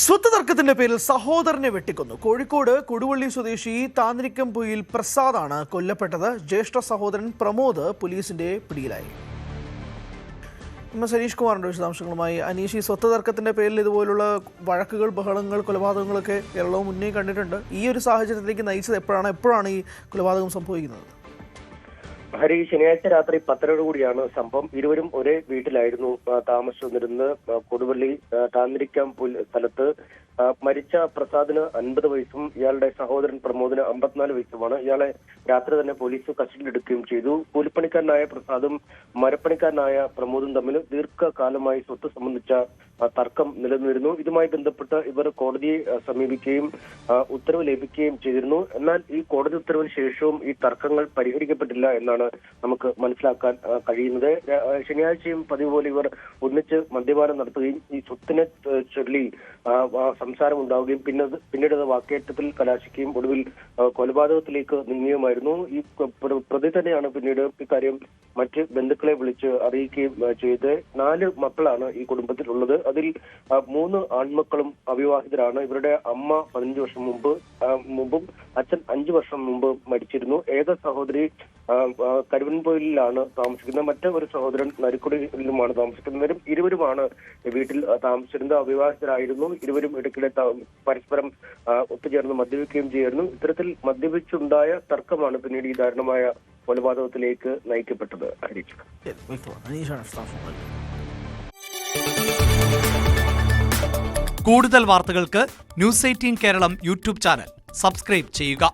സ്വത്ത് തർക്കത്തിന്റെ പേരിൽ സഹോദരനെ വെട്ടിക്കൊന്നു. കോഴിക്കോട് കൊടുവള്ളി സ്വദേശി താന്നിരിക്കംപൊയിൽ പ്രസാദാണ് കൊല്ലപ്പെട്ടത്. ജ്യേഷ്ഠ സഹോദരൻ പ്രമോദ് പോലീസിന്റെ പിടിയിലായി. സനീഷ് കുമാറിന്റെ വിശദാംശങ്ങളുമായി. അനീഷ്, ഈ സ്വത്ത് തർക്കത്തിന്റെ പേരിൽ ഇതുപോലുള്ള വഴക്കുകൾ, ബഹളങ്ങൾ, കൊലപാതകങ്ങളൊക്കെ കേരളവും മുന്നേ കണ്ടിട്ടുണ്ട്. ഈ ഒരു സാഹചര്യത്തിലേക്ക് നയിച്ചത് എപ്പോഴാണ് ഈ കൊലപാതകം സംഭവിക്കുന്നത്? ഹരി, ശനിയാഴ്ച രാത്രി 10:30 കൂടിയാണ് സംഭവം. ഇരുവരും ഒരേ വീട്ടിലായിരുന്നു താമസിച്ചിരുന്നത്. കൊടുവള്ളി താന്നിരിക്കാം സ്ഥലത്ത് മരിച്ച പ്രസാദിന് 50 വയസ്സും ഇയാളുടെ സഹോദരൻ പ്രമോദിന് 54 വയസ്സുമാണ്. ഇയാളെ രാത്രി തന്നെ പോലീസ് കസ്റ്റഡിയിലെടുക്കുകയും ചെയ്തു. കൂലിപ്പണിക്കാരനായ പ്രസാദും മരപ്പണിക്കാരനായ പ്രമോദും തമ്മിൽ ദീർഘകാലമായി സ്വത്ത് സംബന്ധിച്ച തർക്കം നിലനിന്നിരുന്നു. ഇതുമായി ബന്ധപ്പെട്ട് ഇവർ കോടതിയെ സമീപിക്കുകയും ഉത്തരവ് ലഭിക്കുകയും ചെയ്തിരുന്നു. എന്നാൽ ഈ കോടതി ഉത്തരവിന് ശേഷവും ഈ തർക്കങ്ങൾ പരിഹരിക്കപ്പെട്ടില്ല എന്നാണ് നമുക്ക് മനസ്സിലാക്കാൻ കഴിയുന്നത്. ശനിയാഴ്ചയും പതിവ് പോലെ ഇവർ ഒന്നിച്ച് മദ്യപാനം നടത്തുകയും ഈ സ്വത്തിനെ ചൊല്ലി സംസാരം ഉണ്ടാവുകയും പിന്നീട് വാക്കേറ്റത്തിൽ കലാശിക്കുകയും ഒടുവിൽ കൊലപാതകത്തിലേക്ക് നീങ്ങുകയുമായിരുന്നു. ഈ പ്രതി തന്നെയാണ് പിന്നീട് ഇക്കാര്യം മറ്റ് ബന്ധുക്കളെ വിളിച്ച് അറിയിക്കുകയും ചെയ്ത്. 4 മക്കളാണ് ഈ കുടുംബത്തിലുള്ളത്. അതിൽ 3 ആൺമക്കളും അവിവാഹിതരാണ്. ഇവരുടെ അമ്മ 15 വർഷം മുമ്പും അച്ഛൻ 5 വർഷം മുമ്പ് മരിച്ചിരുന്നു. ഏക സഹോദരി കരുവൻപൊയിലാണ് താമസിക്കുന്നത്. മറ്റൊരു സഹോദരൻ നരിക്കുടിയിലുമാണ് താമസിക്കുന്നത്. ഇരുവരുമാണ് വീട്ടിൽ താമസിച്ചിരുന്നത്. അവിവാഹിതരായിരുന്നു. ഇരുവരും ഇടയ്ക്കിടെ പരസ്പരം ഒത്തുചേർന്ന് മദ്യപിക്കുകയും ചെയ്യായിരുന്നു. ഇത്തരത്തിൽ മദ്യപിച്ചുണ്ടായ തർക്കമാണ് പിന്നീട് ഈ ദാരുണമായ കൊലപാതകത്തിലേക്ക് നയിക്കപ്പെട്ടത്. കൂടുതൽ വാർത്തകൾക്ക് news 18 Kerala YouTube channel subscribe ചെയ്യുക.